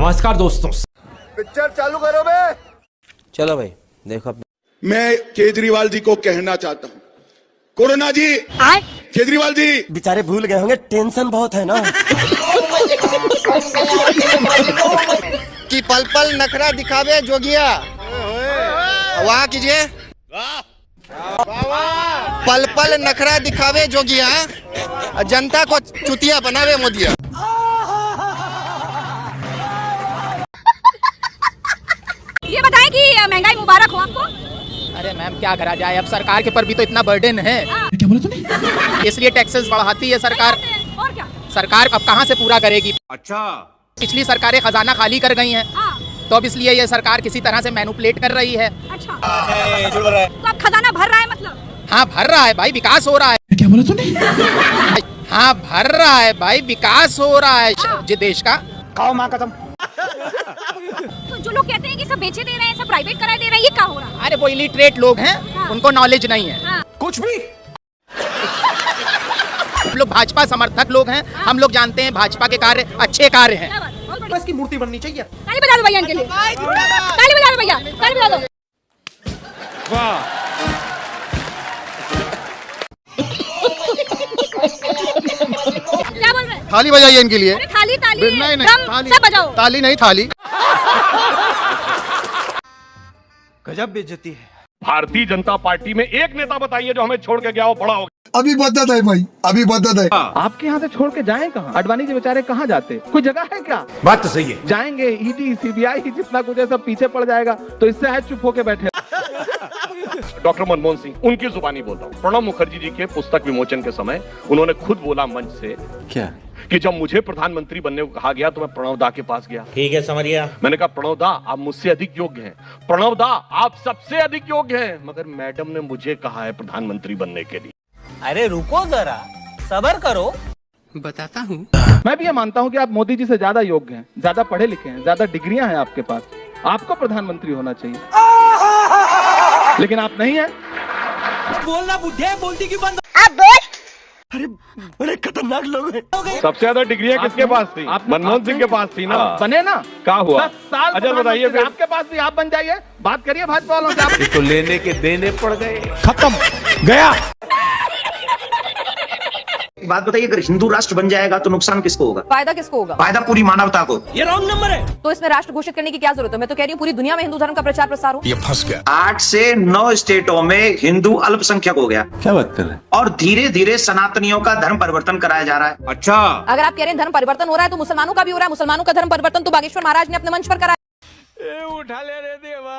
नमस्कार दोस्तों, पिक्चर चालू करो बे। चलो भाई देखो। मैं केजरीवाल जी को कहना चाहता हूँ, कोरोना जी, केजरीवाल जी बेचारे भूल गए होंगे, टेंशन बहुत है ना। कि पल पल नखरा दिखावे जोगिया, वाह कीजिए। पल पल नखरा दिखावे जोगिया, जनता को चुतिया बनावे मोदिया। ये बताएं कि महंगाई मुबारक हो आपको। अरे मैम क्या करा जाए, अब सरकार के पर भी तो इतना बर्डन है। क्या बोला तूने? इसलिए टैक्सेस बढ़ाती है सरकार। और क्या? सरकार अब कहाँ से पूरा करेगी? अच्छा, पिछली सरकारें खजाना खाली कर गई हैं, तो अब इसलिए ये सरकार किसी तरह से मैनिपुलेट कर रही है। अच्छा, तो अब खजाना भर रहा है मतलब? हाँ भर रहा है भाई, विकास हो रहा है। क्या बोला तूने? हाँ भर रहा है भाई, विकास हो रहा है देश का। खाओ माँ कसम। तो जो लोग कहते हैं कि सब बेचे दे रहे हैं, सब प्राइवेट कराए दे रहे हैं, ये क्या हो रहा है? अरे वो इलिटरेट लोग हैं, उनको नॉलेज नहीं है। कुछ भी। हम लोग भाजपा समर्थक लोग हैं, हम लोग जानते हैं भाजपा के कार्य अच्छे कार्य हैं। बस की मूर्ति बननी चाहिए। ताली बजा दो भैया इनके लिए। ताली बजा दो भैया, ताली बजा दो। वाह, क्या बोल रहे हैं? थाली बजाइए इनके लिए। अरे थाली ताली नहीं ड्रम थाली, सब बजाओ। ताली नहीं थाली। गजब बेइज्जती है। भारतीय जनता पार्टी में एक नेता बताइए जो हमें छोड़ के गया हो, बड़ा हो। अभी बदत है भाई, अभी बदत है। आपके यहाँ से छोड़ के जाएं कहाँ? अडवाणी जी बेचारे कहाँ जाते? कोई जगह है क्या? बात तो सही है। जाएंगे ईडी सीबीआई जितना कुछ है सब पीछे पड़ जाएगा, तो इससे है चुप होके बैठे। डॉक्टर मनमोहन सिंह, उनकी जुबानी बोल रहा हूँ। प्रणब मुखर्जी जी के पुस्तक विमोचन के समय उन्होंने खुद बोला मंच से क्या कि जब मुझे प्रधानमंत्री बनने को कहा गया तो मैं प्रणव दा के पास गया। ठीक है, समझ गया। मैंने कहा प्रणव दा आप मुझसे अधिक योग्य हैं, प्रणव दा आप सबसे अधिक योग्य हैं, मगर मैडम ने मुझे कहा है प्रधानमंत्री बनने के लिए। अरे रुको जरा, सब्र करो, बताता हूँ। मैं भी ये मानता हूँ कि आप मोदी जी से ज्यादा योग्य हैं, ज्यादा पढ़े लिखे हैं, ज्यादा डिग्रियां हैं आपके पास, आपको प्रधानमंत्री होना चाहिए, लेकिन आप नहीं है। बोलना बुढ़े, बोलती क्यों बंद? अरे बड़े खतरनाक लोग हैं। सबसे ज्यादा डिग्रियां किसके पास थी? मनमोहन सिंह के पास थी ना। बने ना, क्या हुआ? 10 साल अच्छा बताइए फिर। आपके पास भी आप बन जाइए, बात करिए भाजपा वालों से। आप तो लेने के देने पड़ गए, खत्म गया। बात बताइए, अगर हिंदू राष्ट्र बन जाएगा तो नुकसान किसको होगा? फायदा किसको होगा? फायदा पूरी मानवता को। ये रॉन्ग नंबर है। तो इसमें राष्ट्र घोषित करने की क्या जरूरत है? मैं तो कह रही हूँ पूरी दुनिया में हिंदू धर्म का प्रचार प्रसार हो। ये फंस गया। 8 से 9 स्टेटों में हिंदू अल्पसंख्यक हो गया। क्या बात कर रहे हैं? और धीरे धीरे सनातनियों का धर्म परिवर्तन कराया जा रहा है। अच्छा, अगर आप कह रहे हैं धर्म परिवर्तन हो रहा है तो मुसलमानों का भी हो रहा है। मुसलमानों का धर्म परिवर्तन तो बागेश्वर महाराज ने अपने मंच पर कराया। उठा ले रे देवा,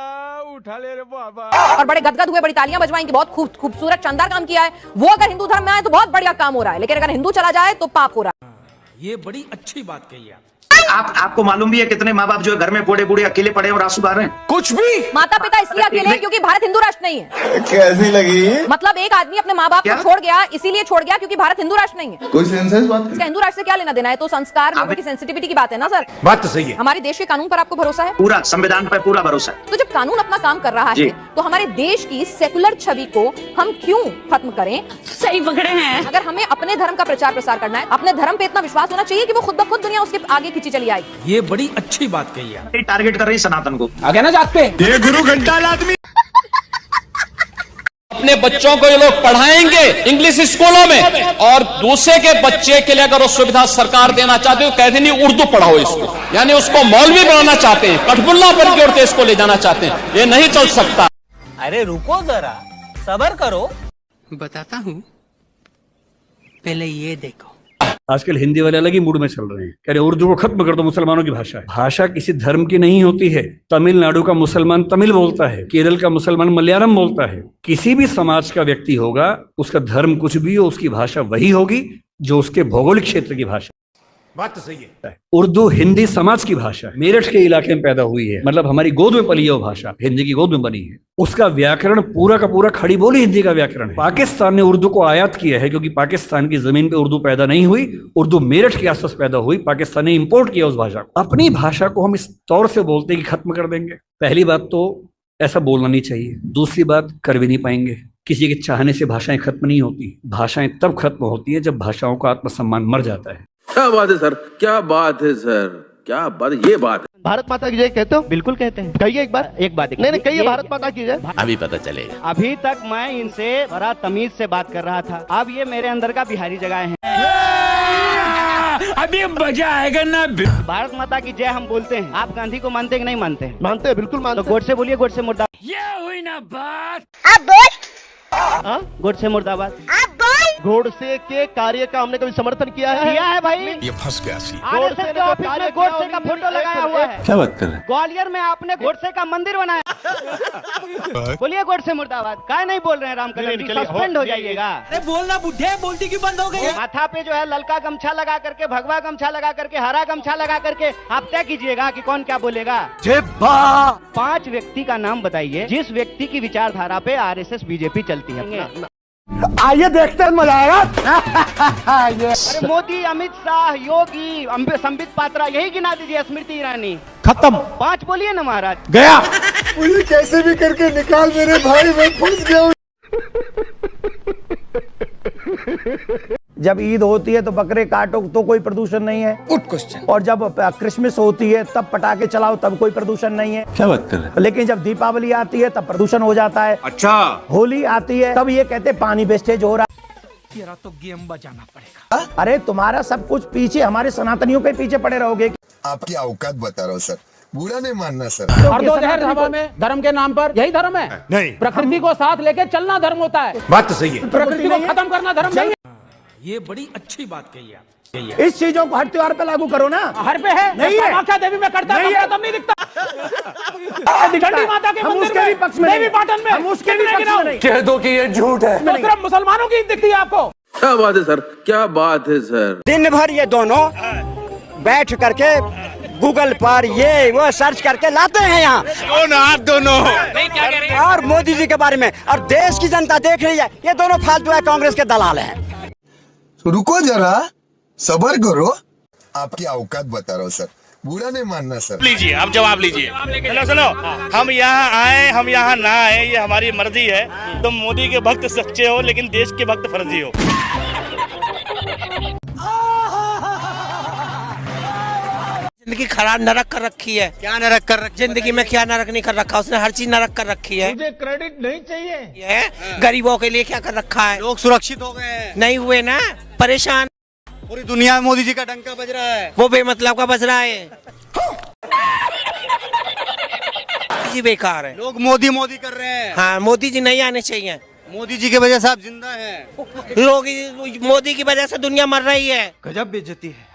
उठा ले रे बाबा। और बड़े गदगद हुए, बड़ी तालियां बजवाएंगे, बहुत खूबसूरत शानदार काम किया है। वो अगर हिंदू धर्म में आए तो बहुत बढ़िया काम हो रहा है, लेकिन अगर हिंदू चला जाए तो पाप हो रहा है। ये बड़ी अच्छी बात कही है। आपको मालूम भी है कितने माँ बाप जो है घर में बूढ़े बूढ़े अकेले पड़े और आंसू गा रहे हैं? कुछ भी। माता पिता इसलिए अकेले हैं क्योंकि भारत हिंदू राष्ट्र नहीं है। कैसी लगी? मतलब एक आदमी अपने माँ बाप को छोड़ गया, इसीलिए छोड़ गया क्योंकि भारत हिंदू राष्ट्र नहीं है। कोई सेंस है इस बात? इसका हिंदू राष्ट्र से क्या लेना देना है? तो संस्कार, लोगों की सेंसिटिविटी की बात है ना सर। बात तो सही है। हमारे देश के कानून पर आपको भरोसा है? पूरा संविधान पर पूरा भरोसा है। तो जब कानून अपना काम कर रहा है तो हमारे देश की सेकुलर छवि को हम क्यों खत्म करें? सही पकड़े हैं। अगर हमें अपने धर्म का प्रचार प्रसार करना है, अपने धर्म पे इतना विश्वास होना चाहिए कि वो खुद ब खुद दुनिया उसके आगे खींची चली आएगी। ये बड़ी अच्छी बात कही है। टारगेट कर रही सनातन को। आगे ना जाते। ये गुरु घंटाल आदमी। अपने बच्चों को ये लोग पढ़ाएंगे इंग्लिश स्कूलों में, और दूसरे के बच्चे के लिए अगर वो सुविधा सरकार देना चाहते हो, कहते नहीं उर्दू पढ़ाओ इसको, यानी उसको मौलवी बनाना चाहते हैं, कठपुल्ला बन के उड़ते इसको ले जाना चाहते हैं। ये नहीं चल सकता। अरे रुको जरा, सब्र करो, बताता हूँ, पहले ये देखो। आजकल हिंदी वाले अलग ही मूड में चल रहे हैं, कह रहे उर्दू को खत्म कर दो, मुसलमानों की भाषा है। भाषा किसी धर्म की नहीं होती है। तमिलनाडु का मुसलमान तमिल बोलता है, केरल का मुसलमान मलयालम बोलता है। किसी भी समाज का व्यक्ति होगा, उसका धर्म कुछ भी हो, उसकी भाषा वही होगी जो उसके भौगोलिक क्षेत्र की भाषा। बात तो सही है। उर्दू हिंदी समाज की भाषा है, मेरठ के इलाके में पैदा हुई है, मतलब हमारी गोद में पली है वो भाषा, हिंदी की गोद में बनी है। उसका व्याकरण पूरा का पूरा खड़ी बोली हिंदी का व्याकरण है। पाकिस्तान ने उर्दू को आयात किया है क्योंकि पाकिस्तान की जमीन पे उर्दू पैदा नहीं हुई, उर्दू मेरठ के आसपास पैदा हुई, पाकिस्तान ने इंपोर्ट किया उस भाषा को। अपनी भाषा को हम इस तौर से बोलते कि खत्म कर देंगे, पहली बात तो ऐसा बोलना नहीं चाहिए। दूसरी बात, कर भी नहीं पाएंगे। किसी के चाहने से भाषाएं खत्म नहीं होती, भाषाएं तब खत्म होती है जब भाषाओं का आत्मसम्मान मर जाता है। क्या बात है सर, क्या बात है सर, क्या बात है, ये बात है। भारत माता की जय कहते हो? बिल्कुल कहते हैं। कहिए एक बार। एक बात नहीं कहिए भारत माता की जय। अभी पता चलेगा। अभी तक मैं इनसे बड़ा तमीज से बात कर रहा था, अब ये मेरे अंदर का बिहारी जगाए हैं। अभी मजा आएगा ना। भारत माता की जय हम बोलते हैं, आप गांधी को मानते कि नहीं मानते हैं? मानते हैं, बिल्कुल मानते हैं। तो गोडसे बोलिए, गोडसे मुर्दाबाद। ये हुई ना बात। आप बोल। गोडसे मुर्दाबाद। आप बोल। गोडसे के कार्य का हमने कभी समर्थन किया है? किया है भाई। ये फंस गया सी। गोडसे के ऑफिस में गोडसे का फोटो लगाया हुआ है। क्या बात कर रहे हैं? ग्वालियर में आपने गोडसे का मंदिर बनाया। बोलिए गोडसे मुर्दाबाद। काय नहीं बोल रहे हैं? रामकदम जी सस्पेंड हो जाइएगा। अरे बोलना बुढ़े, बोलती क्यों बंद हो गई? माथा पे जो है ललका गमछा लगा करके, भगवा गमछा लगा करके, हरा गमछा लगा करके आप तय कीजिएगा कि कौन क्या बोलेगा। 5 व्यक्ति का नाम बताइए जिस व्यक्ति की विचारधारा पे आरएसएस बीजेपी चलती है। आइए देखते हैं, मजा आएगा। अरे मोदी, अमित शाह, योगी, संबित पात्रा, यही गिना दीजिए, स्मृति ईरानी। खत्म। 5 बोलिए ना महाराज। गया। मुझे कैसे भी करके निकाल मेरे भाई, मैं फंस गया हूँ। जब ईद होती है तो बकरे काटो तो कोई प्रदूषण नहीं है। Good question. और जब क्रिसमस होती है तब पटाखे चलाओ तब कोई प्रदूषण नहीं है। क्या बात कर रहे हैं? लेकिन जब दीपावली आती है तब प्रदूषण हो जाता है। अच्छा। होली आती है तब ये कहते पानी वेस्टेज हो रहा है। तेरा तो गेम बजाना पड़ेगा। अरे तुम्हारा सब कुछ पीछे, हमारे सनातनियों के पीछे पड़े रहोगे। आपकी औकात बता रहा हूँ सर, बुरा नहीं मानना सर। और दो जहर हवा में धर्म के नाम पर, यही धर्म है? नहीं। प्रकृति को साथ लेके चलना धर्म होता है। बात तो सही है। प्रकृति को खत्म करना धर्म नहीं है। ये बड़ी अच्छी बात कही आप। इस चीजों को हर त्योहार पे लागू करो ना। हर पे है नहीं है। कामाख्या देवी में करता है, तब नहीं दिखता। चंडी माता के मंदिर में, देवी पाटन में, हम उसके भी पक्ष में नहीं। कह दो कि ये झूठ है। तो सिर्फ मुसलमानों की दिखती है आपको। क्या बात है सर, क्या बात है सर। दिन भर ये दोनों बैठ करके गूगल पर ये वो सर्च करके लाते हैं यहाँ दोनों और मोदी जी के बारे में, और देश की जनता देख रही है ये दोनों फालतू है, कांग्रेस के दलाल हैं। रुको जरा, सबर करो, आपकी औकात बता रहा हूँ सर, बुरा नहीं मानना सर। लीजिए, आप जवाब लीजिए। सुनो, हम यहाँ आए, हम यहाँ ना आए, ये हमारी मर्जी है। तुम मोदी के भक्त सच्चे हो लेकिन देश के भक्त फर्जी हो। जिंदगी खराब नरक कर रखी है। क्या नरक कर रखी? जिंदगी में क्या नरक नहीं कर रखा, उसने हर चीज नरक कर रखी है। मुझे क्रेडिट नहीं चाहिए। ये गरीबों के लिए क्या कर रखा है? लोग सुरक्षित हो गए नहीं हुए ना, परेशान। पूरी दुनिया में मोदी जी का डंका बज रहा है। वो बेमतलब का बज रहा है। जी बेकार है। लोग मोदी मोदी कर रहे हैं। हाँ, मोदी जी नहीं आने चाहिए। मोदी जी की वजह से आप जिंदा हैं। लोग मोदी की वजह से दुनिया मर रही है। गजब बेइज्जती है।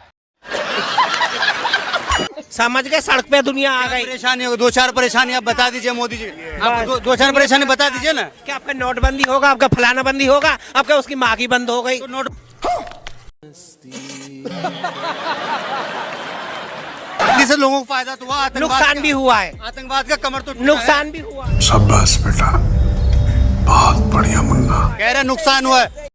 समझ गए, सड़क पे दुनिया आ गई। परेशानी हो, 2-4 परेशानी आप बता दीजिए मोदी जी। आप 2-4 परेशानी बता दीजिए ना। क्या आपका नोटबंदी होगा, आपका फलाना बंदी होगा, आपका उसकी माँ की बंद हो गई। तो नोट से लोगों को फायदा तो हुआ, नुकसान भी हुआ है। आतंकवाद का कमर तो नुकसान भी हुआ। शाबाश बेटा, बहुत बढ़िया मुन्ना। कह रहे नुकसान हुआ है।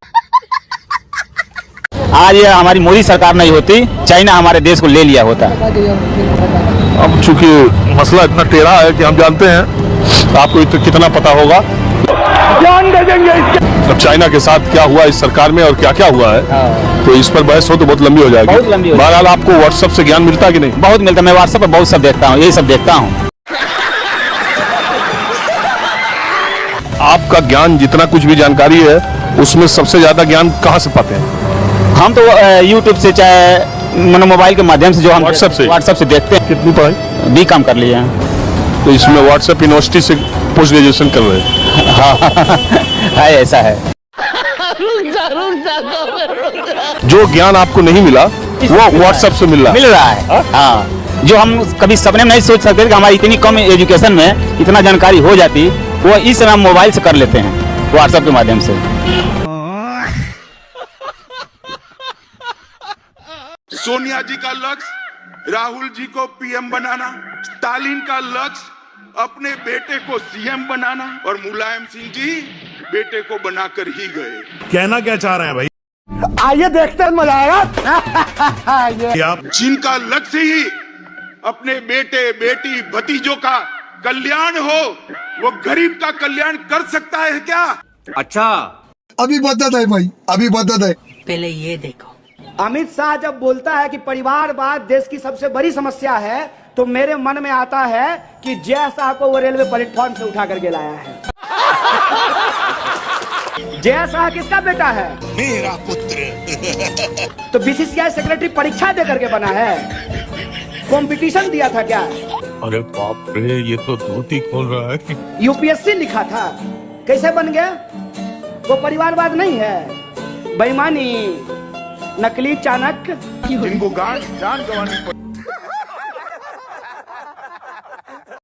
आज ये हमारी मोदी सरकार नहीं होती, चाइना हमारे देश को ले लिया होता। अब चूंकि मसला इतना टेढ़ा है कि हम जानते हैं, आपको तो कितना पता होगा। जान दे देंगे इसके। अब चाइना के साथ क्या हुआ इस सरकार में और क्या क्या हुआ है, तो इस पर बहस हो तो बहुत लंबी हो जाएगी। बहुत लंबी हो बहरहाल आपको व्हाट्सएप से ज्ञान मिलता है कि नहीं? बहुत मिलता है, मैं व्हाट्सएप पर बहुत सब देखता हूँ, यही सब देखता हूँ। आपका ज्ञान जितना कुछ भी जानकारी है उसमें सबसे ज्यादा ज्ञान कहाँ से पाते हैं? हम तो यूट्यूब से, चाहे मोबाइल के माध्यम से, जो हम व्हाट्सएप से देखते हैं। कितनी पढ़ाई? B.Com कर लिए हैं। तो इसमें व्हाट्सएप यूनिवर्सिटी से पोस्ट ग्रेजुएशन कर रहे हैं। हाँ, ऐसा है। जो ज्ञान आपको नहीं मिला वो व्हाट्सएप से मिल रहा है। हाँ, जो हम कभी सपने में नहीं सोच सकते कि हमारी इतनी कम एजुकेशन में इतना जानकारी हो जाती, वो इस समय हम मोबाइल से कर लेते हैं, व्हाट्सएप के माध्यम से। सोनिया जी का लक्ष्य राहुल जी को पीएम बनाना, स्टालिन का लक्ष्य अपने बेटे को सीएम बनाना, और मुलायम सिंह जी बेटे को बनाकर ही गए। कहना क्या चाह रहे हैं भाई? आइए देखते हैं, मजा आएगा। आप जिनका लक्ष्य ही अपने बेटे बेटी भतीजों का कल्याण हो, वो गरीब का कल्याण कर सकता है क्या? अच्छा, अभी बता दे भाई, अभी बता दे। पहले ये देखो, अमित शाह जब बोलता है कि परिवारवाद देश की सबसे बड़ी समस्या है, तो मेरे मन में आता है कि जय शाह को वो रेलवे प्लेटफॉर्म से उठा करके लाया है। जय शाह किसका बेटा है? मेरा पुत्र। तो बीसीसीआई सेक्रेटरी परीक्षा दे करके बना है, कंपटीशन दिया था क्या? अरे बाप रे, ये तो धोती खोल रहा है। यूपीएससी लिखा था, कैसे बन गया? वो परिवारवाद नहीं है, बेईमानी, नकली चाणक्य। जिनको जान गंवानी